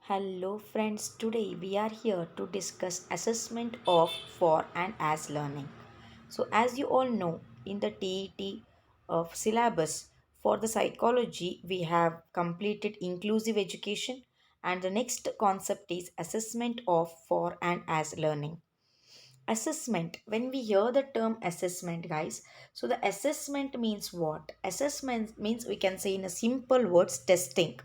Hello friends, today we are here to discuss assessment of for and as learning. So as you all know, in the TET of syllabus for the psychology we have completed inclusive education, and the next concept is assessment of for and as learning. Assessment, when we hear the term assessment guys, so the assessment means what? Assessment means, we can say in a simple words, testing.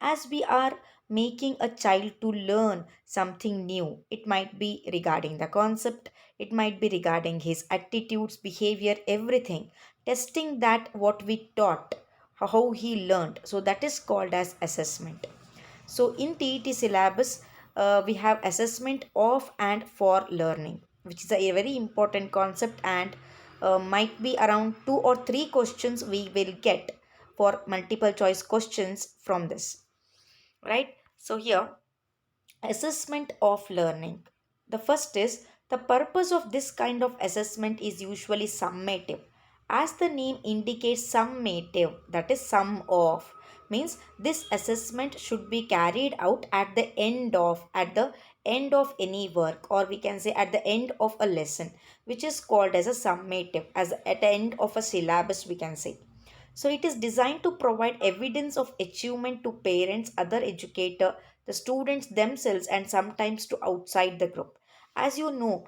As we are making a child to learn something new, it might be regarding the concept, it might be regarding his attitudes, behavior, everything, testing that what we taught, how he learned, so that is called as assessment. So in TET syllabus, we have assessment of and for learning, which is a very important concept, and might be around two or three questions we will get for multiple choice questions from this, right? So here, assessment of learning. The first is, the purpose of this kind of assessment is usually summative. As the name indicates, summative, that is sum of, means this assessment should be carried out at the end of any work, or we can say at the end of a lesson, which is called as a summative, as at the end of a syllabus we can say. So it is designed to provide evidence of achievement to parents, other educator, the students themselves, and sometimes to outside the group. As you know,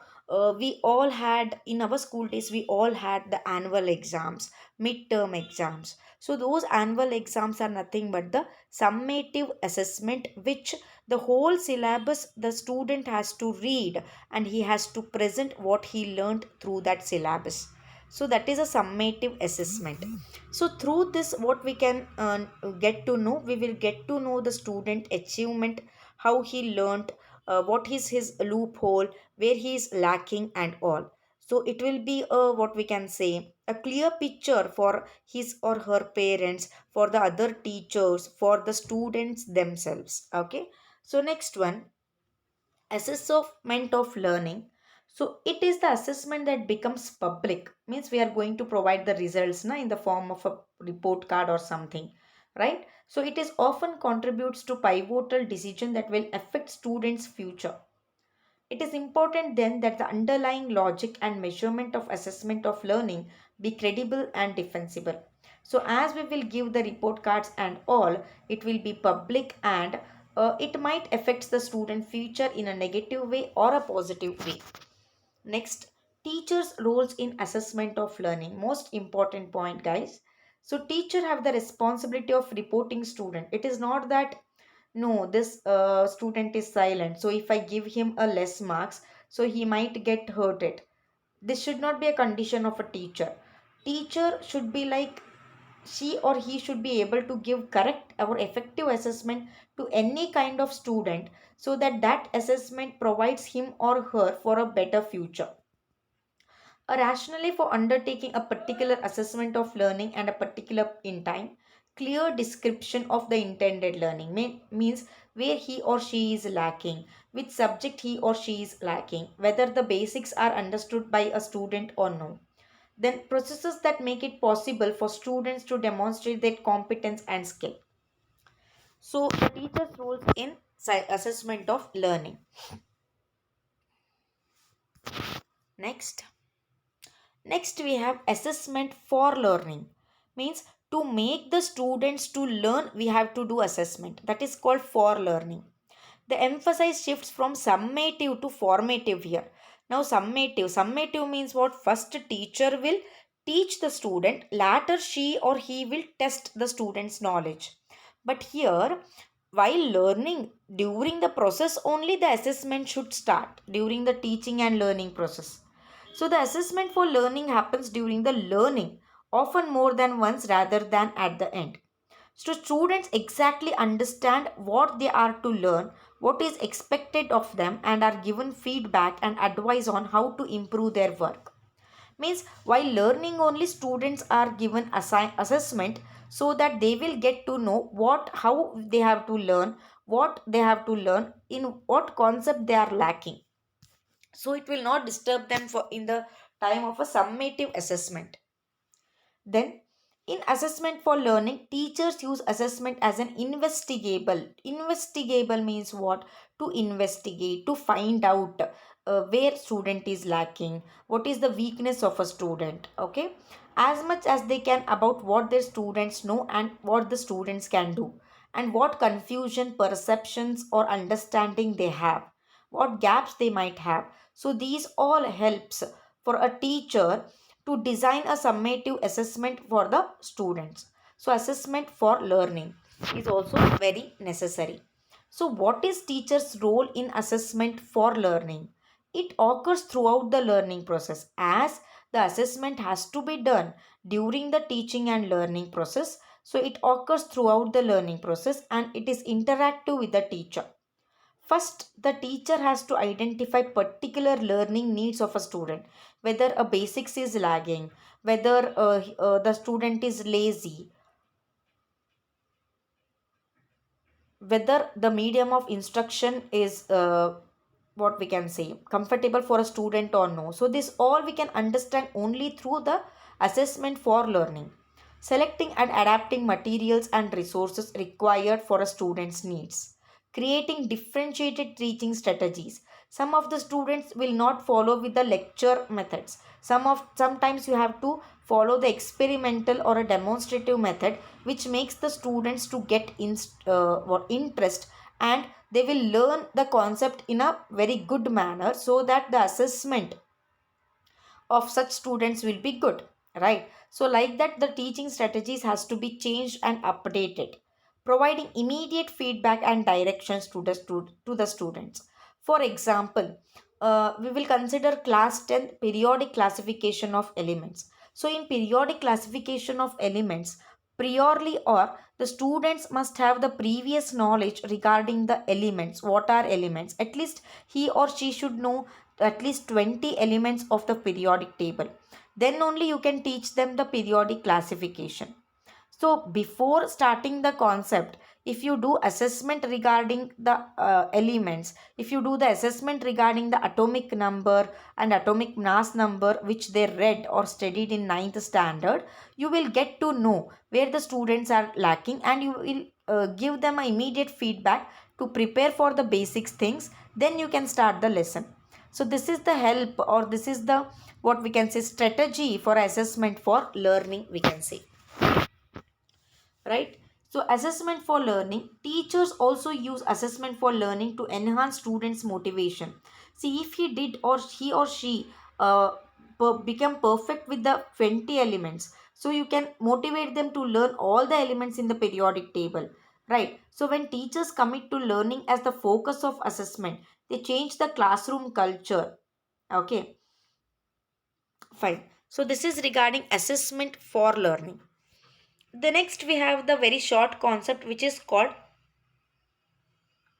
we all had in our school days, we all had the annual exams, midterm exams. So those annual exams are nothing but the summative assessment, which the whole syllabus the student has to read, and he has to present what he learned through that syllabus. So that is a summative assessment. So through this, what we can get to know, we will get to know the student achievement, how he learnt, what is his loophole, where he is lacking and all. So it will be a, what we can say, a clear picture for his or her parents, for the other teachers, for the students themselves. Okay. So next one, assessment of learning. So it is the assessment that becomes public, means we are going to provide the results in the form of a report card or something, right? So it is often contributes to pivotal decision that will affect students future. It is important then that the underlying logic and measurement of assessment of learning be credible and defensible. So, as we will give the report cards and all, it will be public, and it might affect the student future in a negative way or a positive way. Next, teachers' roles in assessment of learning. Most important point, guys. So, teacher have the responsibility of reporting student. It is not that no, this student is silent, so if I give him a less marks, so he might get hurted. This should not be a condition of a teacher. Teacher should be like, she or he should be able to give correct or effective assessment to any kind of student, so that that assessment provides him or her for a better future. A rationale for undertaking a particular assessment of learning and a particular in time. Clear description of the intended learning means where he or she is lacking, which subject he or she is lacking, whether the basics are understood by a student or no. Then processes that make it possible for students to demonstrate their competence and skill. So the teacher's roles in assessment of learning. Next. Next, we have assessment for learning. Means to make the students to learn, we have to do assessment. That is called for learning. The emphasis shifts from summative to formative here. Now, summative means what? First, teacher will teach the student, later she or he will test the student's knowledge. But here, while learning, during the process only the assessment should start, during the teaching and learning process. So the assessment for learning happens during the learning, often more than once rather than at the end. So students exactly understand what they are to learn, what is expected of them, and are given feedback and advice on how to improve their work. Means while learning only, students are given assessment, so that they will get to know what, how they have to learn, what they have to learn, in what concept they are lacking. So it will not disturb them for in the time of a summative assessment. Then In assessment for learning, teachers use assessment as an investigable. Investigable means what? To investigate, to find out where student is lacking, what is the weakness of a student. Okay, as much as they can about what their students know and what the students can do, and what confusion, perceptions, or understanding they have, what gaps they might have. So these all helps for a teacher to design a summative assessment for the students. So assessment for learning is also very necessary. So what is teacher's role in assessment for learning? It occurs throughout the learning process, as the assessment has to be done during the teaching and learning process. So it occurs throughout the learning process and it is interactive with the teacher. First, the teacher has to identify particular learning needs of a student, whether a basics is lagging, whether the student is lazy, whether the medium of instruction is what we can say comfortable for a student or no. So this all we can understand only through the assessment for learning. Selecting and adapting materials and resources required for a student's needs. Creating differentiated teaching strategies. Some of the students will not follow with the lecture methods. Sometimes you have to follow the experimental or a demonstrative method, which makes the students to get what interest, and they will learn the concept in a very good manner, so that the assessment of such students will be good, right? So like that, the teaching strategies has to be changed and updated, providing immediate feedback and directions to the students. For example, we will consider class 10 periodic classification of elements. So in periodic classification of elements, priorly or the students must have the previous knowledge regarding the elements. What are elements? At least he or she should know at least 20 elements of the periodic table. Then only you can teach them the periodic classification. So before starting the concept, if you do assessment regarding the elements, if you do the assessment regarding the atomic number and atomic mass number, which they read or studied in ninth standard, you will get to know where the students are lacking, and you will give them a immediate feedback to prepare for the basics things. Then you can start the lesson. So this is the help, or this is the what we can say strategy for assessment for learning, we can say, right? So assessment for learning, teachers also use assessment for learning to enhance students motivation. See, if he or she become perfect with the 20 elements, so you can motivate them to learn all the elements in the periodic table, right? So when teachers commit to learning as the focus of assessment, they change the classroom culture. Okay, fine. So this is regarding assessment for learning. The next we have the very short concept, which is called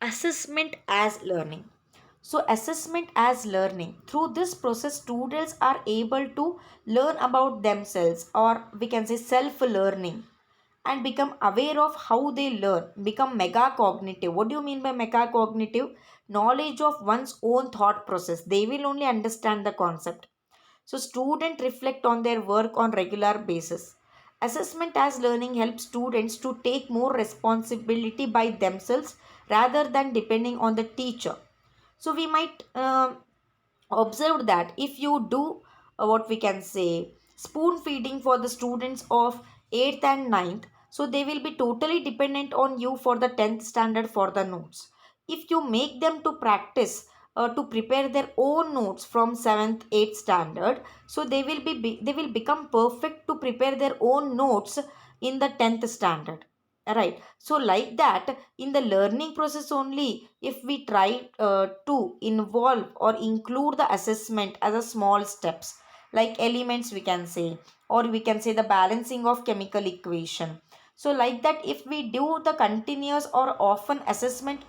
assessment as learning. So assessment as learning, through this process students are able to learn about themselves, or we can say self learning, and become aware of how they learn, become mega cognitive. What do you mean by mega cognitive? Knowledge of one's own thought process, they will only understand the concept. So students reflect on their work on regular basis. Assessment as learning helps students to take more responsibility by themselves rather than depending on the teacher. So we might observe that if you do what we can say spoon feeding for the students of 8th and ninth, so they will be totally dependent on you for the 10th standard for the notes. If you make them to practice to prepare their own notes from 7th 8th standard, so they will become perfect to prepare their own notes in the 10th standard, right? So like that, in the learning process only, if we try to involve or include the assessment as a small steps, like elements we can say, or we can say the balancing of chemical equation. So like that, if we do the continuous or often assessment,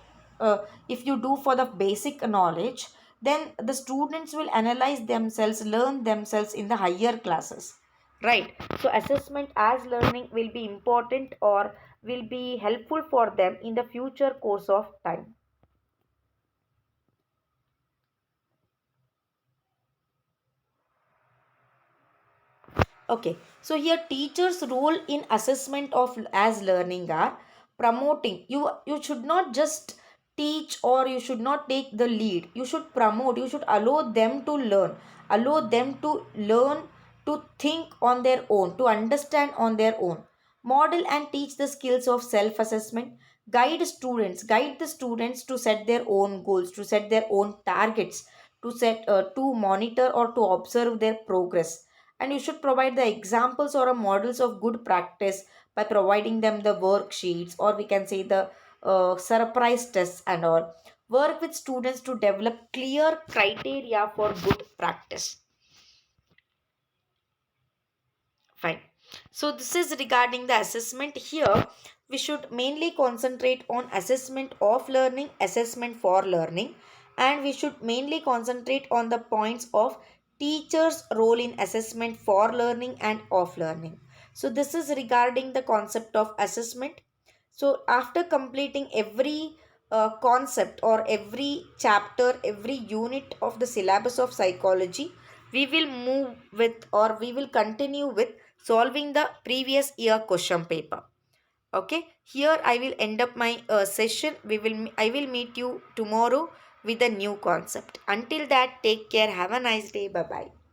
if you do for the basic knowledge, then the students will analyze themselves, learn themselves in the higher classes, right? So assessment as learning will be important, or will be helpful for them in the future course of time. Okay, so here teachers' role in assessment of as learning are promoting. You should not just teach, or you should not take the lead. You should promote. You should allow them to learn. Allow them to learn, to think on their own, to understand on their own. Model and teach the skills of self-assessment. Guide the students to set their own goals, to set their own targets, to monitor or to observe their progress. And you should provide the examples or models of good practice by providing them the worksheets, or we can say the surprise tests and all. Work with students to develop clear criteria for good practice. Fine. So this is regarding the assessment. Here we should mainly concentrate on assessment of learning, assessment for learning, and we should mainly concentrate on the points of teachers' role in assessment for learning and of learning. So this is regarding the concept of assessment. So after completing every concept or every chapter, every unit of the syllabus of psychology, we will move with, or we will continue with solving the previous year question paper. Okay, here I will end up my session. I will meet you tomorrow with a new concept. Until that, take care. Have a nice day. Bye bye.